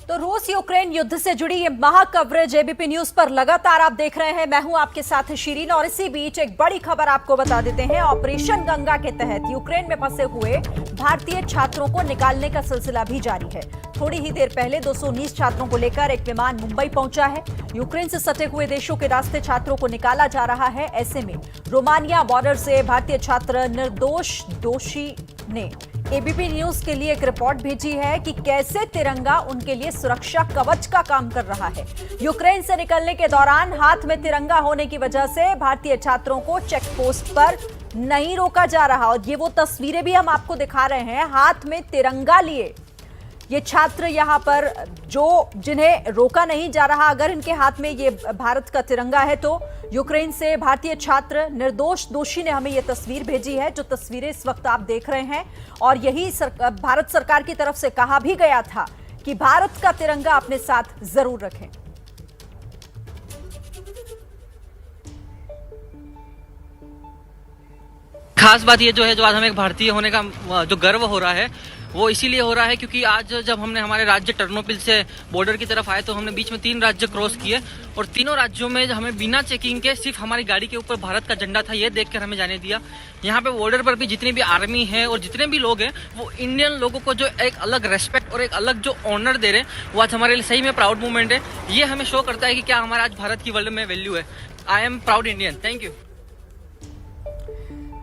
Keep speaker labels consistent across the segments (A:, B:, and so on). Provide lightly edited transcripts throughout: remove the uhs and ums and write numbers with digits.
A: तो रूस यूक्रेन युद्ध से जुड़ी ये महा कवरेज एबीपी न्यूज पर लगातार आप देख रहे हैं। मैं हूं आपके साथ शिरीन और इसी बीच एक बड़ी खबर आपको बता देते हैं। ऑपरेशन गंगा के तहत यूक्रेन में फंसे हुए भारतीय छात्रों को निकालने का सिलसिला भी जारी है। थोड़ी ही देर पहले 219 छात्रों को लेकर एक विमान मुंबई पहुंचा है। यूक्रेन से सटे हुए देशों के रास्ते छात्रों को निकाला जा रहा है। ऐसे में रोमानिया बॉर्डर से भारतीय छात्र निर्दोष दोषी ने एबीपी न्यूज के लिए एक रिपोर्ट भेजी है कि कैसे तिरंगा उनके लिए सुरक्षा कवच का काम कर रहा है। यूक्रेन से निकलने के दौरान हाथ में तिरंगा होने की वजह से भारतीय छात्रों को चेक पोस्ट पर नहीं रोका जा रहा। और ये वो तस्वीरें भी हम आपको दिखा रहे हैं, हाथ में तिरंगा लिए ये छात्र यहाँ पर जिन्हें रोका नहीं जा रहा। अगर इनके हाथ में ये भारत का तिरंगा है तो यूक्रेन से भारतीय छात्र निर्दोष दोषी ने हमें ये तस्वीर भेजी है, जो तस्वीरें इस वक्त आप देख रहे हैं। और यही भारत सरकार की तरफ से कहा भी गया था कि भारत का तिरंगा अपने साथ जरूर रखें।
B: खास बात ये जो है, जो आज हमें एक भारतीय होने का जो गर्व हो रहा है वो इसीलिए हो रहा है क्योंकि आज जब हमने हमारे राज्य टर्नोपिल से बॉर्डर की तरफ आए तो हमने बीच में 3 राज्य क्रॉस किए और तीनों राज्यों में हमें बिना चेकिंग के सिर्फ हमारी गाड़ी के ऊपर भारत का झंडा था, ये देखकर हमें जाने दिया। यहाँ पे बॉर्डर पर भी जितनी भी आर्मी है और जितने भी लोग हैं वो इंडियन लोगों को जो एक अलग रेस्पेक्ट और एक अलग जो ऑनर दे रहे हैं वो आज हमारे लिए सही में प्राउड मूवमेंट है। ये हमें शो करता है कि क्या हमारा आज भारत की वर्ल्ड में वैल्यू है। I am proud Indian. Thank you.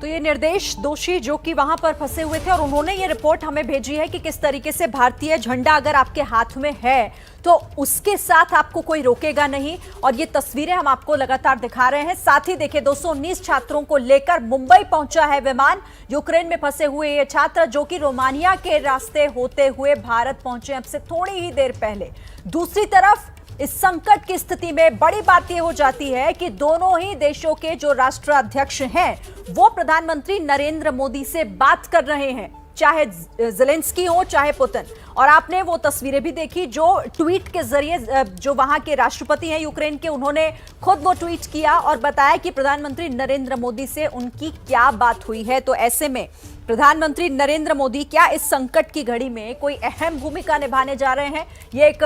A: तो ये निर्दोष दोषी जो कि वहां पर फंसे हुए थे और उन्होंने ये रिपोर्ट हमें भेजी है कि किस तरीके से भारतीय झंडा अगर आपके हाथ में है तो उसके साथ आपको कोई रोकेगा नहीं। और ये तस्वीरें हम आपको लगातार दिखा रहे हैं। साथ ही देखिए 219 छात्रों को लेकर मुंबई पहुंचा है विमान। यूक्रेन में फंसे हुए ये छात्र जो कि रोमानिया के रास्ते होते हुए भारत पहुंचे अब से थोड़ी ही देर पहले। दूसरी तरफ इस संकट की स्थिति में बड़ी बात यह हो जाती है कि दोनों ही देशों के जो राष्ट्राध्यक्ष हैं वो प्रधानमंत्री नरेंद्र मोदी से बात कर रहे हैं, चाहे ज़ेलेंस्की हो चाहे पुतिन। और आपने वो तस्वीरें भी देखी जो ट्वीट के जरिए जो वहां के राष्ट्रपति हैं यूक्रेन के, उन्होंने खुद वो ट्वीट किया और बताया कि प्रधानमंत्री नरेंद्र मोदी से उनकी क्या बात हुई है। तो ऐसे में प्रधानमंत्री नरेंद्र मोदी क्या इस संकट की घड़ी में कोई अहम भूमिका निभाने जा रहे हैं, ये एक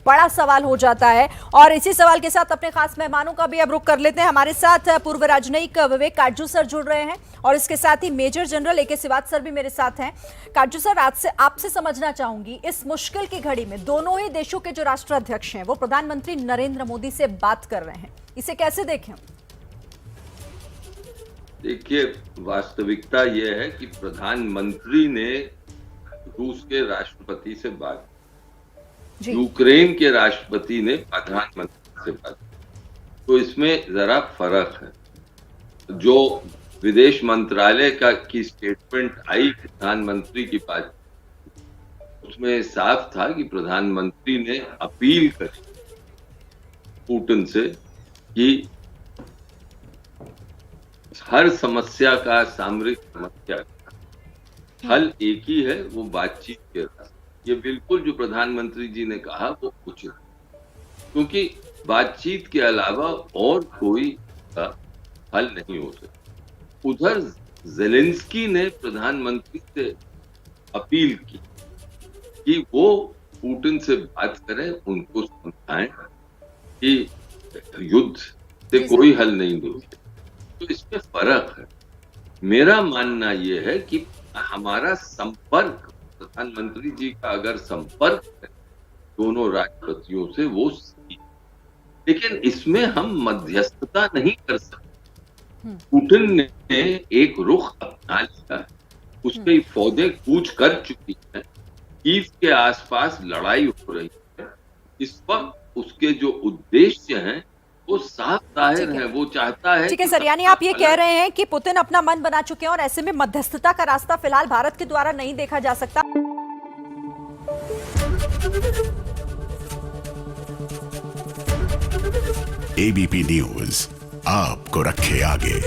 A: बड़ा सवाल हो जाता है। और इसी सवाल के साथ अपने खास मेहमानों का भी अब रुख कर लेते हैं। हमारे साथ पूर्व राजनयिक विवेक काटजू सर जुड़ रहे हैं और इसके साथ ही मेजर जनरल ए.के. सिवाच सर भी मेरे साथ हैं। काटजू सर, आपसे समझना चाहूंगी, इस मुश्किल की घड़ी में दोनों ही देशों के जो राष्ट्राध्यक्ष हैं वो प्रधानमंत्री नरेंद्र मोदी से बात कर रहे हैं, इसे कैसे देखें?
C: देखिए, वास्तविकता यह है कि प्रधानमंत्री ने रूस के राष्ट्रपति से बात, यूक्रेन के राष्ट्रपति ने प्रधानमंत्री से बात, तो इसमें जरा फर्क है। जो विदेश मंत्रालय की स्टेटमेंट आई प्रधानमंत्री की बात, उसमें साफ था कि प्रधानमंत्री ने अपील करी पुतिन से कि हर समस्या का, सामरिक समस्या का हल एक ही है, वो बातचीत के रास्ते। ये बिल्कुल जो प्रधानमंत्री जी ने कहा वो उचित, क्योंकि बातचीत के अलावा और कोई हल नहीं हो सकता। उधर ज़ेलेंस्की ने प्रधानमंत्री से अपील की कि वो पुतिन से बात करें, उनको समझाएं कि युद्ध से कोई हल नहीं होगा। तो इसमें फर्क है। मेरा मानना यह है कि हमारा संपर्क, प्रधानमंत्री जी का अगर संपर्क है दोनों राष्ट्रपतियों से, वो सही, लेकिन इसमें हम मध्यस्थता नहीं कर सकते। पुतिन ने एक रुख अपना लिया है, उसकी फौजें कूच कर चुकी हैं, कीव के आसपास लड़ाई हो रही है। इस वक्त उसके जो उद्देश्य हैं वो साफ जाहिर है, वो चाहता है।
A: ठीक है सर, यानी आप ये कह रहे हैं कि पुतिन अपना मन बना चुके हैं और ऐसे में मध्यस्थता का रास्ता फिलहाल भारत के द्वारा नहीं देखा जा सकता।
D: एबीपी न्यूज आपको रखे आगे।